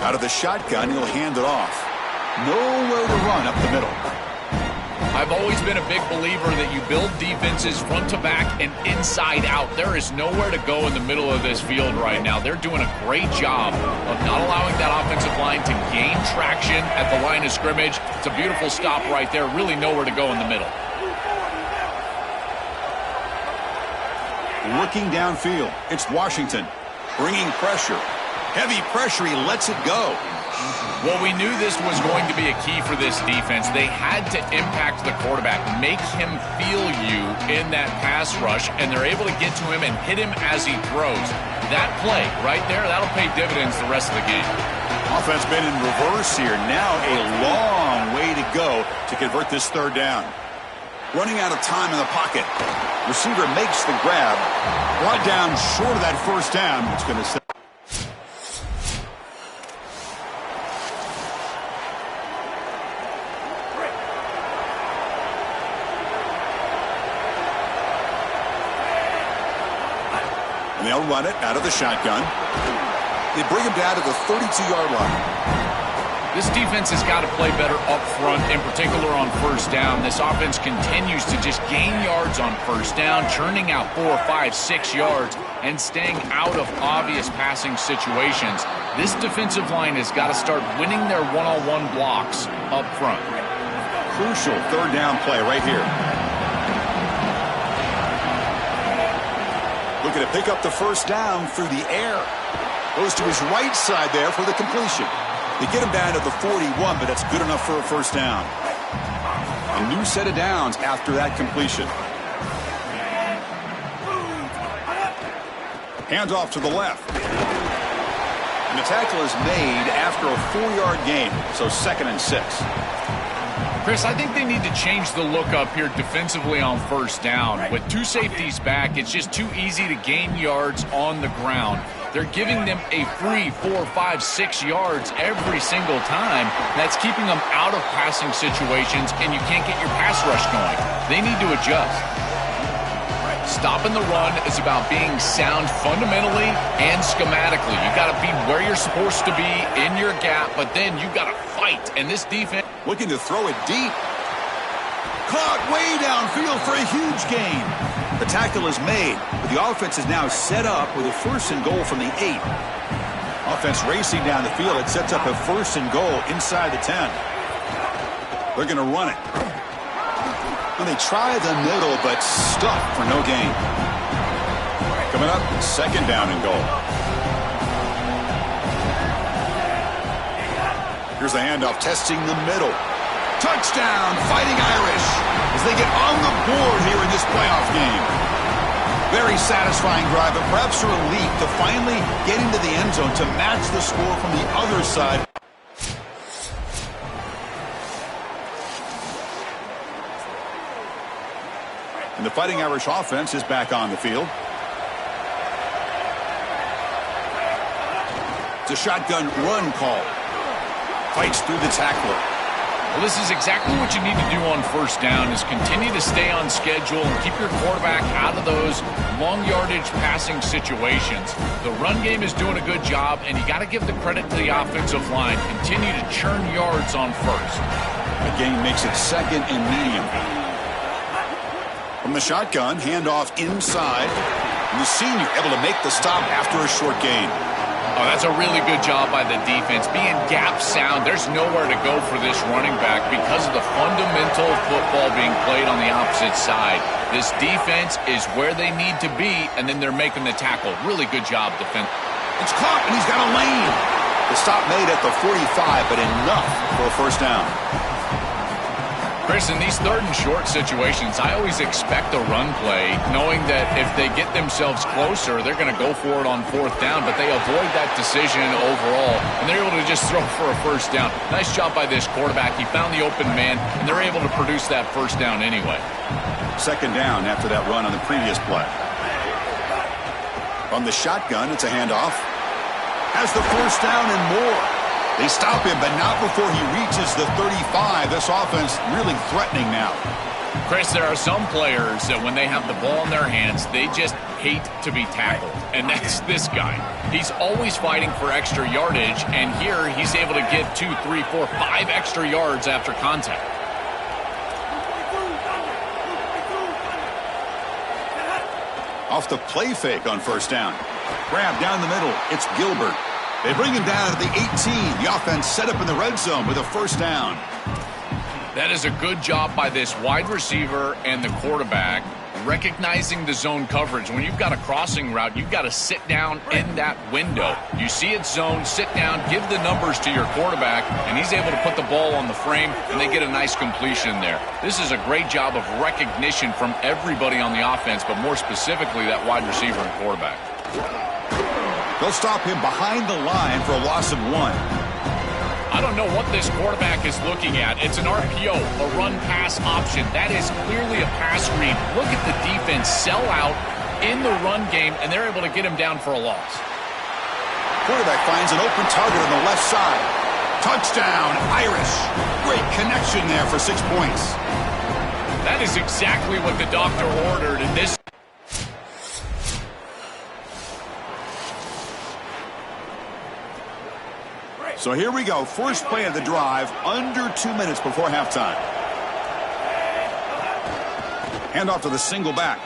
Out of the shotgun, he'll hand it off. Nowhere to run up the middle. I've always been a big believer that you build defenses front to back and inside out. There is nowhere to go in the middle of this field right now. They're doing a great job of not allowing that offensive line to gain traction at the line of scrimmage. It's a beautiful stop right there. Really nowhere to go in the middle. Looking downfield, it's Washington. Bringing pressure. Heavy pressure, he lets it go. Well, we knew this was going to be a key for this defense. They had to impact the quarterback, make him feel you in that pass rush, and they're able to get to him and hit him as he throws. That play right there, that'll pay dividends the rest of the game. Offense been in reverse here. Now a long way to go to convert this third down. Running out of time in the pocket. Receiver makes the grab. Brought down short of that first down. It's going to set. And they'll run it out of the shotgun. They bring him down to the 32-yard line. This defense has got to play better up front, in particular on first down. This offense continues to just gain yards on first down, churning out 4, 5, 6 yards, and staying out of obvious passing situations. This defensive line has got to start winning their one-on-one blocks up front. Crucial third down play right here. Looking to pick up the first down through the air. Goes to his right side there for the completion. They get him down to the 41, but that's good enough for a first down. A new set of downs after that completion. Hands off to the left. And the tackle is made after a 4-yard gain, so 2nd and 6. Chris, I think they need to change the look up here defensively on first down. With 2 safeties back, it's just too easy to gain yards on the ground. They're giving them a free 4, 5, 6 yards every single time. That's keeping them out of passing situations, and you can't get your pass rush going. They need to adjust. Stopping the run is about being sound fundamentally and schematically. You got to be where you're supposed to be in your gap, but then you got to fight. And this defense looking to throw it deep. Caught way downfield for a huge gain. The tackle is made, but the offense is now set up with a 1st and goal from the 8. Offense racing down the field. It sets up a 1st and goal inside the 10. They're going to run it. And they try the middle, but stuffed for no gain. Coming up, 2nd down and goal. Here's the handoff, testing the middle. Touchdown, Fighting Irish, as they get on the board here in this playoff game. Very satisfying drive, but perhaps a relief to finally get into the end zone to match the score from the other side. And the Fighting Irish offense is back on the field. It's a shotgun run call. Fights through the tackler. Well, this is exactly what you need to do on first down is continue to stay on schedule and keep your quarterback out of those long yardage passing situations. The run game is doing a good job, and you got to give the credit to the offensive line. Continue to churn yards on first. The gain makes it second and medium. From the shotgun, handoff inside. And the senior able to make the stop after a short gain. Oh, that's a really good job by the defense. Being gap sound, there's nowhere to go for this running back because of the fundamental football being played on the opposite side. This defense is where they need to be, and then they're making the tackle. Really good job, defense. It's caught, and he's got a lane. The stop made at the 45, but enough for a first down. Chris, in these third and short situations, I always expect a run play, knowing that if they get themselves closer, they're going to go for it on fourth down, but they avoid that decision overall, and they're able to just throw for a first down. Nice job by this quarterback. He found the open man, and they're able to produce that first down anyway. Second down after that run on the previous play. From the shotgun, it's a handoff. Has the first down and more. They stop him, but not before he reaches the 35. This offense really threatening now. Chris, there are some players that when they have the ball in their hands, they just hate to be tackled. And that's this guy. He's always fighting for extra yardage, and here he's able to get 2, 3, 4, 5 extra yards after contact. Off the play fake on first down. Grab down the middle. It's Gilbert. They bring him down at the 18. The offense set up in the red zone with a first down. That is a good job by this wide receiver and the quarterback recognizing the zone coverage. When you've got a crossing route, you've got to sit down in that window. You see it's zone, sit down, give the numbers to your quarterback, and he's able to put the ball on the frame, and they get a nice completion there. This is a great job of recognition from everybody on the offense, but more specifically that wide receiver and quarterback. They'll stop him behind the line for a loss of 1. I don't know what this quarterback is looking at. It's an RPO, a run-pass option. That is clearly a pass read. Look at the defense sell out in the run game, and they're able to get him down for a loss. Quarterback finds an open target on the left side. Touchdown, Irish. Great connection there for 6 points. That is exactly what the doctor ordered in this. So here we go. First play of the drive, under 2 minutes before halftime. Handoff to the single back.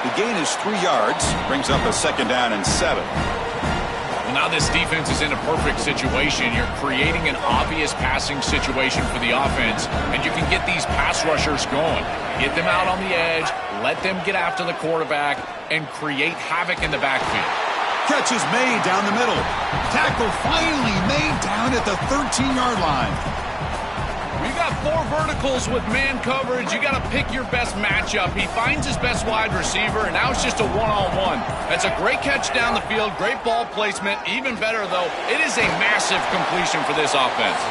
The gain is 3 yards. Brings up a second down and 7. Well, now this defense is in a perfect situation. You're creating an obvious passing situation for the offense, and you can get these pass rushers going. Get them out on the edge, let them get after the quarterback, and create havoc in the backfield. Catch is made down the middle. Tackle finally made down at the 13-yard line. We got 4 verticals with man coverage. You got to pick your best matchup. He finds his best wide receiver, and now it's just a one-on-one. That's a great catch down the field, great ball placement. Even better, though, it is a massive completion for this offense.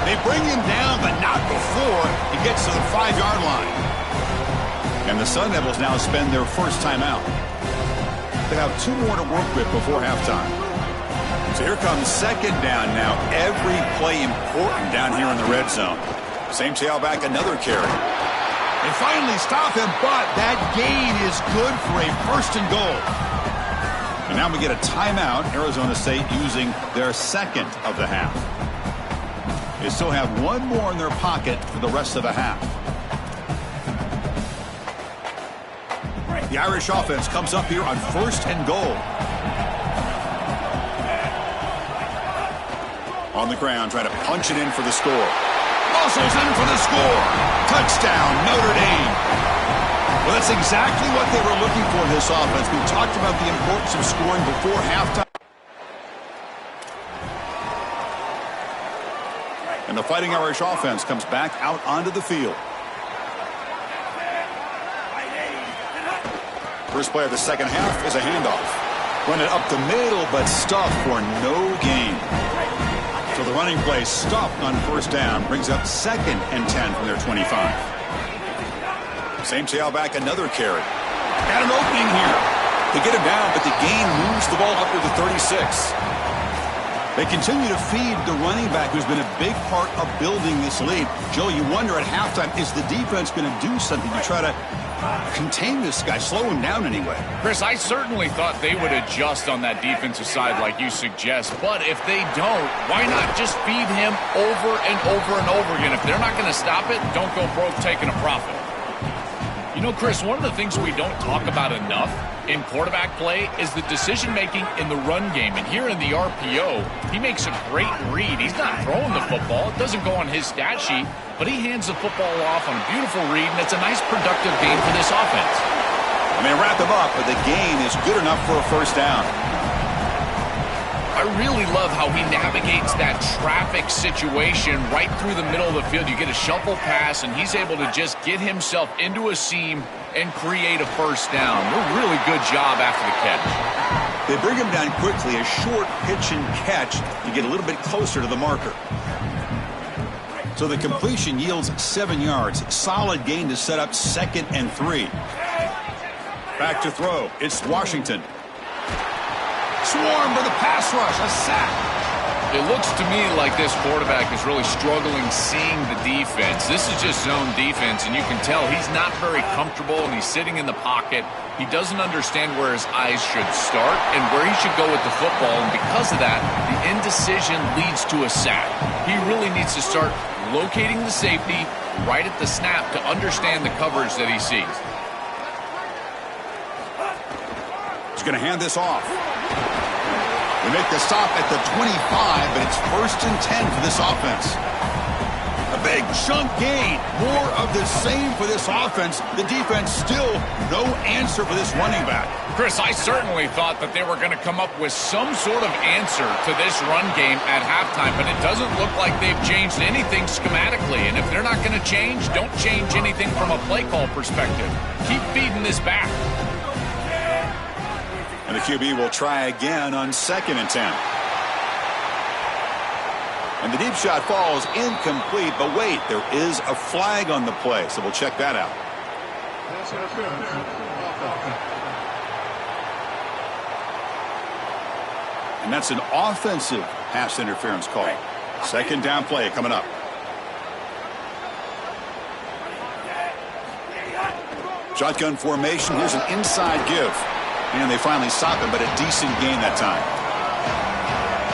They bring him down, but not before he gets to the 5-yard line. And the Sun Devils now spend their first timeout. They have 2 more to work with before halftime. So here comes second down now. Every play important down here in the red zone. Same tailback, another carry. They finally stop him, but that gain is good for a first and goal. And now we get a timeout. Arizona State using their second of the half. They still have 1 more in their pocket for the rest of the half. The Irish offense comes up here on first and goal. On the ground, trying to punch it in for the score. Muscles in for the score. Touchdown, Notre Dame. Well, that's exactly what they were looking for in this offense. We talked about the importance of scoring before halftime. And the Fighting Irish offense comes back out onto the field. First play of the second half is a handoff. Run it up the middle, but stuffed for no gain. So the running play stopped on first down. Brings up second and 10 from their 25. Same tailback, another carry. Got an opening here. They get him down, but the gain moves the ball up to the 36. They continue to feed the running back, who's been a big part of building this lead. Joe, you wonder at halftime, is the defense going to do something to try to contain this guy, slow him down anyway? Chris, I certainly thought they would adjust on that defensive side like you suggest, but if they don't, why not just feed him over and over and over again? If they're not going to stop it, don't go broke taking a profit. You know, Chris, one of the things we don't talk about enough in quarterback play is the decision-making in the run game. And here in the RPO, he makes a great read. He's not throwing the football. It doesn't go on his stat sheet, but he hands the football off on a beautiful read, and it's a nice, productive game for this offense. I mean, wrap him up, but the gain is good enough for a first down. I really love how he navigates that traffic situation right through the middle of the field. You get a shuffle pass, and he's able to just get himself into a seam and create a first down. A really good job after the catch. They bring him down quickly, a short pitch and catch to get a little bit closer to the marker. So the completion yields 7 yards. Solid gain to set up 2nd and 3. Back to throw. It's Washington. Swarm for the pass rush. A sack. It looks to me like this quarterback is really struggling seeing the defense. This is just zone defense, and you can tell he's not very comfortable, and he's sitting in the pocket. He doesn't understand where his eyes should start and where he should go with the football, and because of that, the indecision leads to a sack. He really needs to start locating the safety right at the snap to understand the coverage that he sees. He's going to hand this off. They make the stop at the 25, but it's 1st and 10 for this offense. A big chunk gain. More of the same for this offense. The defense still no answer for this running back. Chris, I certainly thought that they were going to come up with some sort of answer to this run game at halftime, but it doesn't look like they've changed anything schematically. And if they're not going to change, don't change anything from a play call perspective. Keep feeding this back. And the QB will try again on 2nd and 10. And the deep shot falls incomplete, but wait, there is a flag on the play, so we'll check that out. And that's an offensive pass interference call. 2nd down play coming up. Shotgun formation. Here's an inside give. And they finally stop him, but a decent gain that time.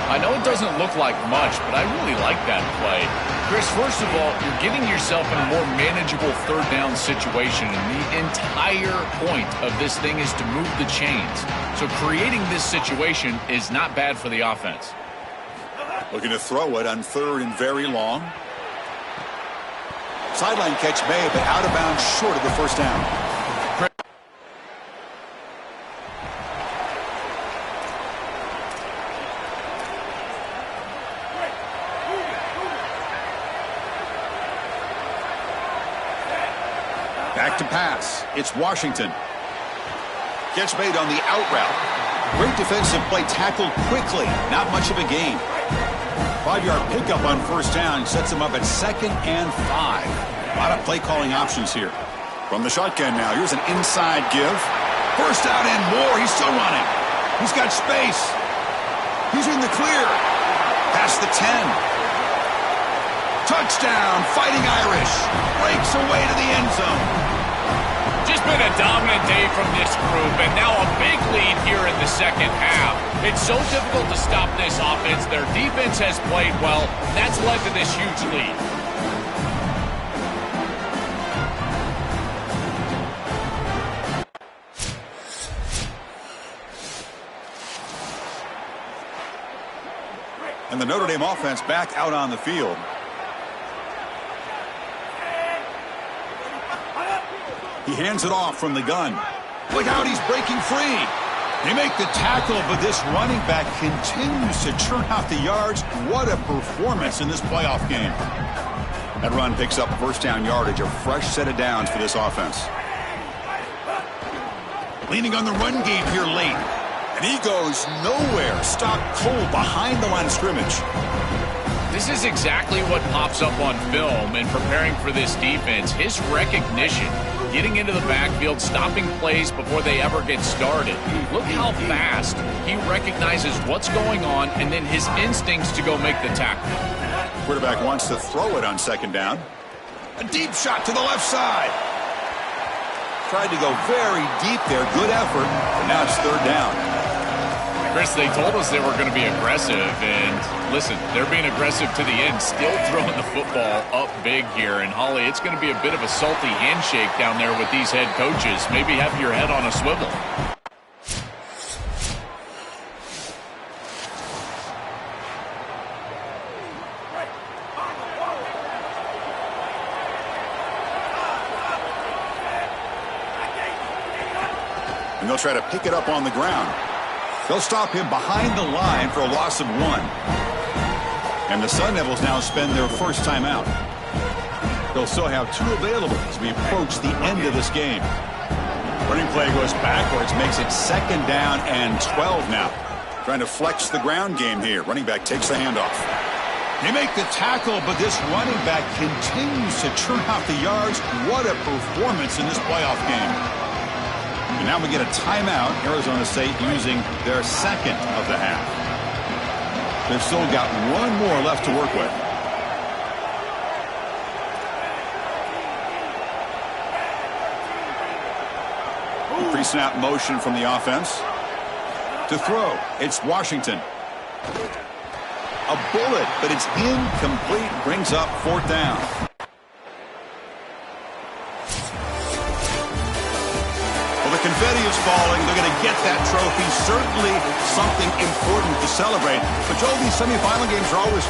I know it doesn't look like much, but I really like that play. Chris, first of all, you're getting yourself in a more manageable 3rd down situation, and the entire point of this thing is to move the chains. So creating this situation is not bad for the offense. Looking to throw it on 3rd and very long. Sideline catch made, but out of bounds short of the first down. Back to pass. It's Washington. Catch made on the out route. Great defensive play, tackled quickly. Not much of a gain. 5-yard pickup on 1st down sets him up at 2nd and 5. A lot of play calling options here. From the shotgun now, here's an inside give. First out and more. He's still running. He's got space. He's in the clear. Past the 10. Touchdown, Fighting Irish. Breaks away to the end zone. Just been a dominant day from this group, and now a big lead here in the 2nd half. It's so difficult to stop this offense. Their defense has played well. That's led to this huge lead. And the Notre Dame offense back out on the field. He hands it off from the gun. Look out, he's breaking free. They make the tackle, but this running back continues to churn out the yards. What a performance in this playoff game. That run picks up 1st down yardage, a fresh set of downs for this offense. Leaning on the run game here late. And he goes nowhere. Stopped cold behind the line of scrimmage. This is exactly what pops up on film in preparing for this defense. His recognition. getting into the backfield, stopping plays before they ever get started. Look how fast he recognizes what's going on and then his instincts to go make the tackle. Quarterback wants to throw it on second down. A deep shot to the left side. Tried to go very deep there. Good effort, but now it's third down. Chris, they told us they were going to be aggressive, and listen, they're being aggressive to the end, still throwing the football up big here. And, Holly, it's going to be a bit of a salty handshake down there with these head coaches. Maybe have your head on a swivel. And they'll try to pick it up on the ground. They'll stop him behind the line for a loss of 1. And the Sun Devils now spend their first timeout. They'll still have 2 available as we approach the end of this game. Running play goes backwards, makes it second down and 12 now. Trying to flex the ground game here. Running back takes the handoff. They make the tackle, but this running back continues to churn out the yards. What a performance in this playoff game. And now we get a timeout. Arizona State using their second of the half. They've still got 1 more left to work with. Pre-snap motion from the offense. To throw, it's Washington. A bullet, but it's incomplete. Brings up 4th down. The confetti is falling. They're going to get that trophy. Certainly something important to celebrate. But, Joel, these semifinal games are always...